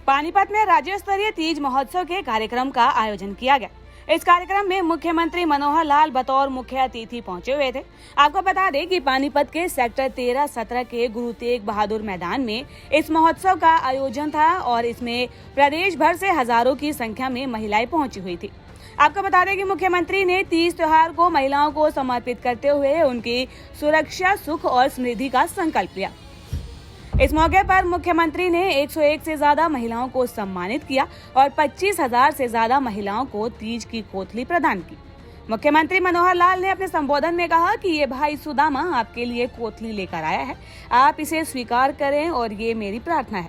पानीपत में राज्य स्तरीय तीज महोत्सव के कार्यक्रम का आयोजन किया गया। इस कार्यक्रम में मुख्यमंत्री मनोहर लाल बतौर मुख्य अतिथि पहुंचे हुए थे। आपको बता दें कि पानीपत के सेक्टर 13-17 के गुरु तेग बहादुर मैदान में इस महोत्सव का आयोजन था और इसमें प्रदेश भर से हजारों की संख्या में महिलाएं पहुंची हुई थी। आपको बता दें कि मुख्यमंत्री ने तीज त्योहार को महिलाओं को समर्पित करते हुए उनकी सुरक्षा, सुख और समृद्धि का संकल्प लिया। इस मौके पर मुख्यमंत्री ने 101 से ज्यादा महिलाओं को सम्मानित किया और 25,000 से ज्यादा महिलाओं को तीज की कोथली प्रदान की। मुख्यमंत्री मनोहर लाल ने अपने संबोधन में कहा कि ये भाई सुदामा आपके लिए कोथली लेकर आया है, आप इसे स्वीकार करें और ये मेरी प्रार्थना है।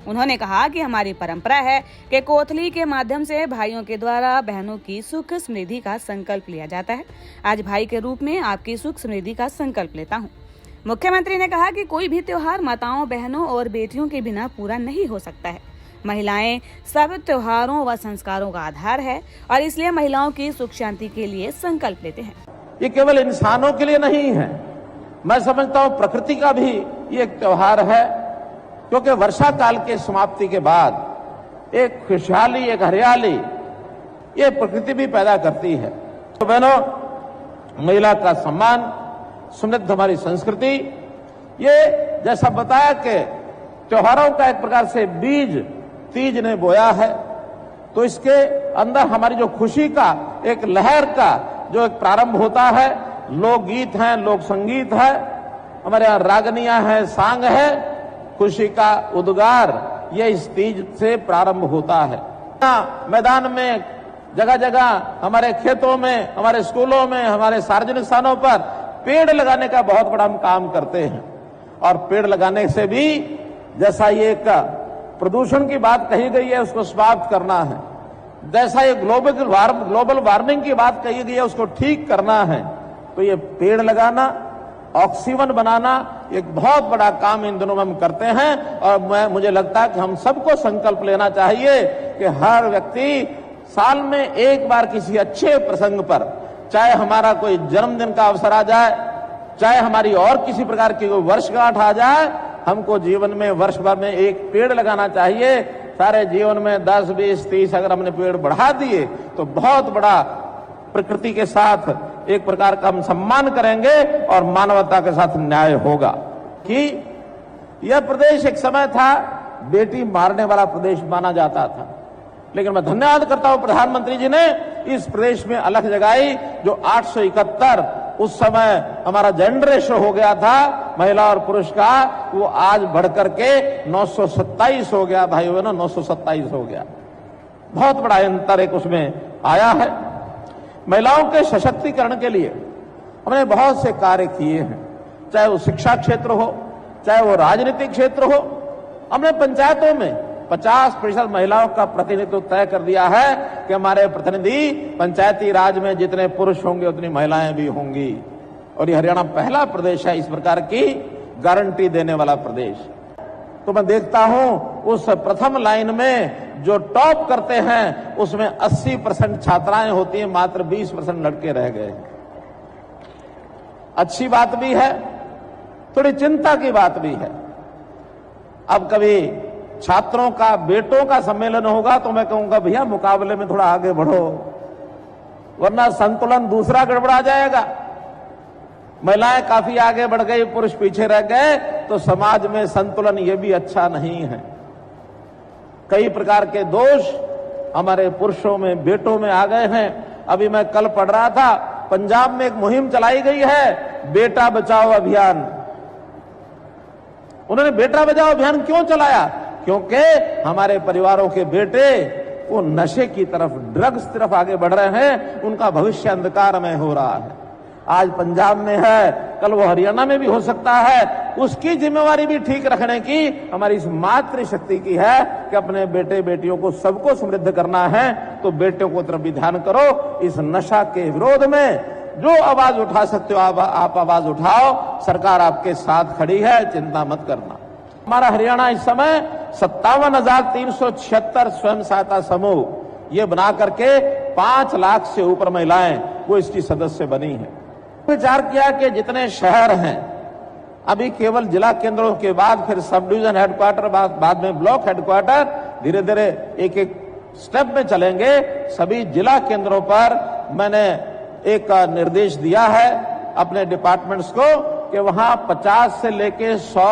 उन्होंने कहा कि हमारी परंपरा है कि कोथली के माध्यम से भाइयों के द्वारा बहनों की सुख समृद्धि का संकल्प लिया जाता है। आज भाई के रूप में आपकी सुख समृद्धि का संकल्प लेता हूँ। मुख्यमंत्री ने कहा कि कोई भी त्योहार माताओं, बहनों और बेटियों के बिना पूरा नहीं हो सकता है। महिलाएं सब त्योहारों व संस्कारों का आधार है और इसलिए महिलाओं की सुख शांति के लिए संकल्प लेते हैं। ये केवल इंसानों के लिए नहीं है, मैं समझता हूँ प्रकृति का भी ये एक त्योहार है, क्योंकि वर्षा काल के समाप्ति के बाद एक खुशहाली, एक हरियाली ये प्रकृति भी पैदा करती है। तो बहनों, महिला का सम्मान, समृद्ध हमारी संस्कृति, ये जैसा बताया कि त्योहारों का एक प्रकार से बीज तीज ने बोया है, तो इसके अंदर हमारी जो खुशी का एक लहर का जो एक प्रारंभ होता है, लोकगीत हैं, लोक संगीत है, हमारे यहाँ रागनियां हैं, सांग है, खुशी का उद्गार ये इस तीज से प्रारंभ होता है। मैदान में, जगह जगह, हमारे खेतों में, हमारे स्कूलों में, हमारे सार्वजनिक स्थानों पर पेड़ लगाने का बहुत बड़ा हम काम करते हैं। और पेड़ लगाने से भी, जैसा ये एक प्रदूषण की बात कही गई है उसको समाप्त करना है, जैसा ये ग्लोबल वार्मिंग की बात कही गई है उसको ठीक करना है, तो ये पेड़ लगाना, ऑक्सीजन बनाना एक बहुत बड़ा काम इन दिनों में हम करते हैं। और मुझे लगता है कि हम सबको संकल्प लेना चाहिए कि हर व्यक्ति साल में एक बार किसी अच्छे प्रसंग पर, चाहे हमारा कोई जन्मदिन का अवसर आ जाए, चाहे हमारी और किसी प्रकार की कोई वर्षगांठ आ जाए, हमको जीवन में वर्ष भर में एक पेड़ लगाना चाहिए। सारे जीवन में 10, 20, 30 अगर हमने पेड़ बढ़ा दिए तो बहुत बड़ा प्रकृति के साथ एक प्रकार का हम सम्मान करेंगे और मानवता के साथ न्याय होगा। कि यह प्रदेश एक समय था बेटी मारने वाला प्रदेश माना जाता था, लेकिन मैं धन्यवाद करता हूं प्रधानमंत्री जी ने इस प्रदेश में अलख जगाई। जो 871 उस समय हमारा जेंडर रेशो हो गया था महिला और पुरुष का, वो आज बढ़कर के 927 हो गया। भाई बहनों, 927 हो गया। बहुत बड़ा अंतर एक उसमें आया है। महिलाओं के सशक्तिकरण के लिए हमने बहुत से कार्य किए हैं, चाहे वो शिक्षा क्षेत्र हो, चाहे वो राजनीतिक क्षेत्र हो। हमने पंचायतों में 50% महिलाओं का प्रतिनिधित्व तय कर दिया है कि हमारे प्रतिनिधि पंचायती राज में जितने पुरुष होंगे उतनी महिलाएं भी होंगी। और ये हरियाणा पहला प्रदेश है इस प्रकार की गारंटी देने वाला प्रदेश। तो मैं देखता हूं उस प्रथम लाइन में जो टॉप करते हैं उसमें 80% छात्राएं होती हैं, मात्र 20% लड़के रह गए। अच्छी बात भी है, थोड़ी चिंता की बात भी है। अब कभी छात्रों का, बेटों का सम्मेलन होगा तो मैं कहूंगा भैया मुकाबले में थोड़ा आगे बढ़ो, वरना संतुलन दूसरा गड़बड़ा जाएगा। महिलाएं काफी आगे बढ़ गई, पुरुष पीछे रह गए, तो समाज में संतुलन ये भी अच्छा नहीं है। कई प्रकार के दोष हमारे पुरुषों में, बेटों में आ गए हैं। अभी मैं कल पढ़ रहा था, पंजाब में एक मुहिम चलाई गई है, बेटा बचाओ अभियान। उन्होंने बेटा बचाओ अभियान क्यों चलाया? क्योंकि हमारे परिवारों के बेटे वो नशे की तरफ, ड्रग्स तरफ आगे बढ़ रहे हैं, उनका भविष्य अंधकार में हो रहा है। आज पंजाब में है, कल वो हरियाणा में भी हो सकता है। उसकी जिम्मेवारी भी ठीक रखने की हमारी इस मातृशक्ति की है कि अपने बेटे बेटियों को सबको समृद्ध करना है। तो बेटियों को तरफ भी ध्यान करो। इस नशा के विरोध में जो आवाज उठा सकते हो आप आवाज उठाओ, सरकार आपके साथ खड़ी है, चिंता मत करना। हमारा हरियाणा इस समय 57,376 स्वयं सहायता समूह ये बना करके 5 लाख से ऊपर महिलाएं वो इसकी सदस्य बनी है। विचार किया कि जितने शहर हैं, अभी केवल जिला केंद्रों के बाद फिर सब डिवीजन हेडक्वार्टर, बाद में ब्लॉक हेडक्वार्टर, धीरे धीरे एक एक स्टेप में चलेंगे। सभी जिला केंद्रों पर मैंने एक निर्देश दिया है अपने डिपार्टमेंट्स को कि वहां 50 से लेके 100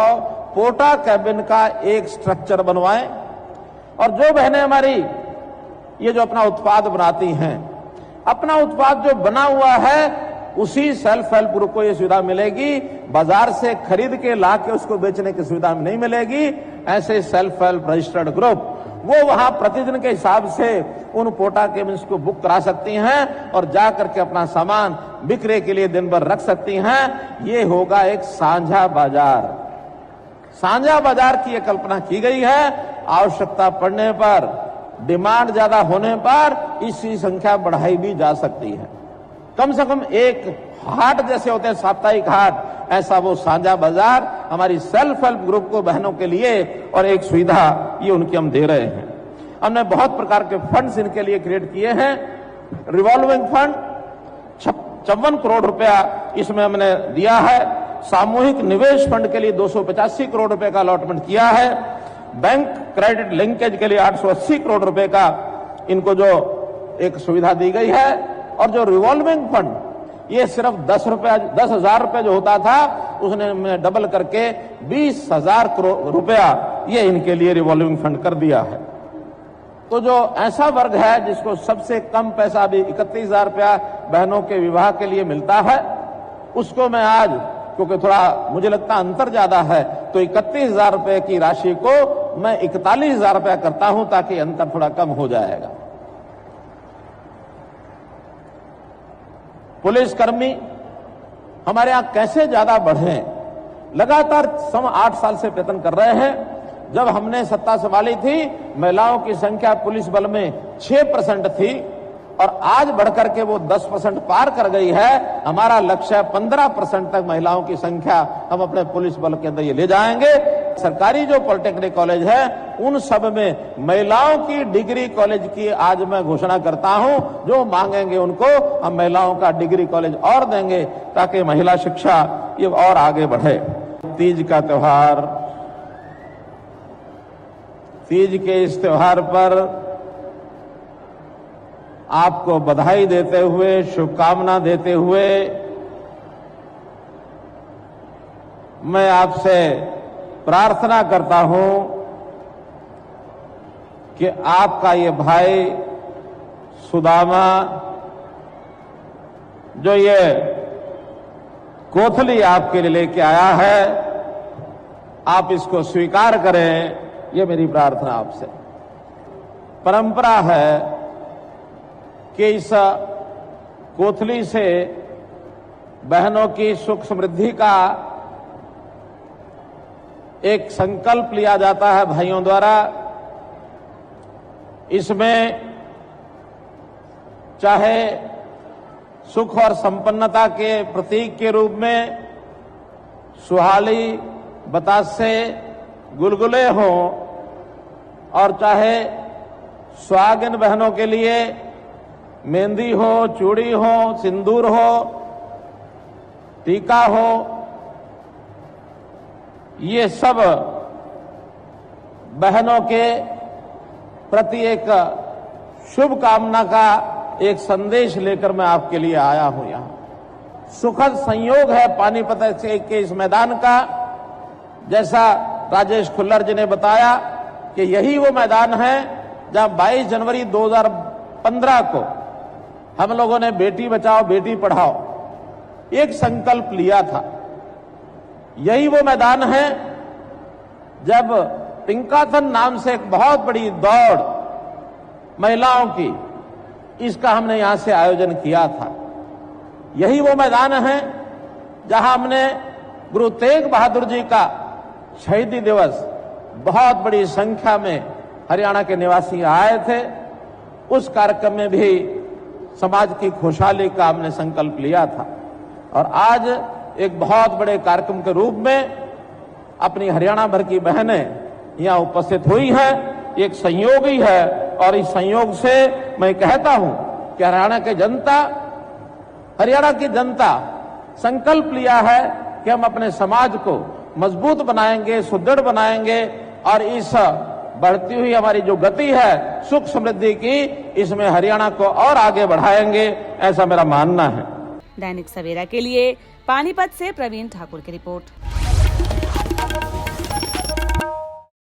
पोर्टा कैबिन का एक स्ट्रक्चर बनवाएं। और जो बहनें हमारी ये जो अपना उत्पाद बनाती हैं, अपना उत्पाद जो बना हुआ है उसी सेल्फ हेल्प ग्रुप को ये सुविधा मिलेगी। बाजार से खरीद के ला के उसको बेचने की सुविधा नहीं मिलेगी। ऐसे सेल्फ हेल्प रजिस्टर्ड ग्रुप वो वहां प्रतिदिन के हिसाब से उन पोर्टा केबिन्स को बुक करा सकती हैं और जा करके अपना सामान बिक्री के लिए दिन भर रख सकती हैं। ये होगा एक साझा बाजार। साझा बाजार की एक कल्पना की गई है। आवश्यकता पड़ने पर, डिमांड ज्यादा होने पर इसकी संख्या बढ़ाई भी जा सकती है। कम से कम एक हाट जैसे होते हैं साप्ताहिक हाट, ऐसा वो साझा बाजार हमारी सेल्फ हेल्प ग्रुप को बहनों के लिए और एक सुविधा ये उनकी हम दे रहे हैं। हमने बहुत प्रकार के फंड्स इनके लिए क्रिएट किए हैं। रिवॉल्विंग फंड 56 करोड़ रुपया इसमें हमने दिया है। सामूहिक निवेश फंड के लिए 285 करोड़ रुपए का अलॉटमेंट किया है। बैंक क्रेडिट लिंकेज के लिए 880 करोड़ रुपए का इनको जो एक सुविधा दी गई है। और जो रिवॉल्विंग फंड ये सिर्फ 10,000 रुपए जो होता था उसने डबल करके 20,000 करोड़ रुपया ये इनके लिए रिवॉल्विंग फंड कर दिया है। तो जो ऐसा वर्ग है जिसको सबसे कम पैसा भी 31,000 रुपया बहनों के विवाह के लिए मिलता है, उसको मैं आज, क्योंकि थोड़ा मुझे लगता अंतर ज्यादा है, तो 31,000 रुपए की राशि को मैं 41,000 रुपया करता हूं ताकि अंतर थोड़ा कम हो जाएगा। पुलिसकर्मी हमारे यहां कैसे ज्यादा बढ़े, लगातार 8 साल से प्रयत्न कर रहे हैं। जब हमने सत्ता संभाली थी महिलाओं की संख्या पुलिस बल में 6% थी और आज बढ़कर के वो 10% पार कर गई है। हमारा लक्ष्य है 15% तक महिलाओं की संख्या हम अपने पुलिस बल के अंदर ये ले जाएंगे। सरकारी जो पॉलिटेक्निक कॉलेज है उन सब में महिलाओं की डिग्री कॉलेज की आज मैं घोषणा करता हूं। जो मांगेंगे उनको हम महिलाओं का डिग्री कॉलेज और देंगे ताकि महिला शिक्षा ये और आगे बढ़े। तीज का त्योहार, तीज के इस त्योहार पर आपको बधाई देते हुए, शुभकामना देते हुए मैं आपसे प्रार्थना करता हूं कि आपका ये भाई सुदामा जो ये कोथली आपके लिए लेके आया है, आप इसको स्वीकार करें। ये मेरी प्रार्थना आपसे। परंपरा है कि इस कोथली से बहनों की सुख समृद्धि का एक संकल्प लिया जाता है भाइयों द्वारा। इसमें चाहे सुख और संपन्नता के प्रतीक के रूप में सुहाली, बतासे, गुलगुले हों और चाहे सुहागिन बहनों के लिए मेहंदी हो, चूड़ी हो, सिंदूर हो, टीका हो, ये सब बहनों के प्रति एक शुभ कामना का एक संदेश लेकर मैं आपके लिए आया हूं। यहां सुखद संयोग है पानीपत के इस मैदान का। जैसा राजेश खुल्लर जी ने बताया कि यही वो मैदान है जहां 22 जनवरी 2015 को हम लोगों ने बेटी बचाओ बेटी पढ़ाओ एक संकल्प लिया था। यही वो मैदान है जब पिंकाथन नाम से एक बहुत बड़ी दौड़ महिलाओं की, इसका हमने यहां से आयोजन किया था। यही वो मैदान है जहां हमने गुरु तेग बहादुर जी का शहीदी दिवस बहुत बड़ी संख्या में हरियाणा के निवासी आए थे। उस कार्यक्रम में भी समाज की खुशहाली का हमने संकल्प लिया था और आज एक बहुत बड़े कार्यक्रम के रूप में अपनी हरियाणा भर की बहनें यहां उपस्थित हुई हैं। एक संयोग ही है और इस संयोग से मैं कहता हूं कि हरियाणा की जनता संकल्प लिया है कि हम अपने समाज को मजबूत बनाएंगे, सुदृढ़ बनाएंगे और इस बढ़ती हुई हमारी जो गति है सुख समृद्धि की, इसमें हरियाणा को और आगे बढ़ाएंगे, ऐसा मेरा मानना है। दैनिक सवेरा के लिए पानीपत से प्रवीण ठाकुर की रिपोर्ट।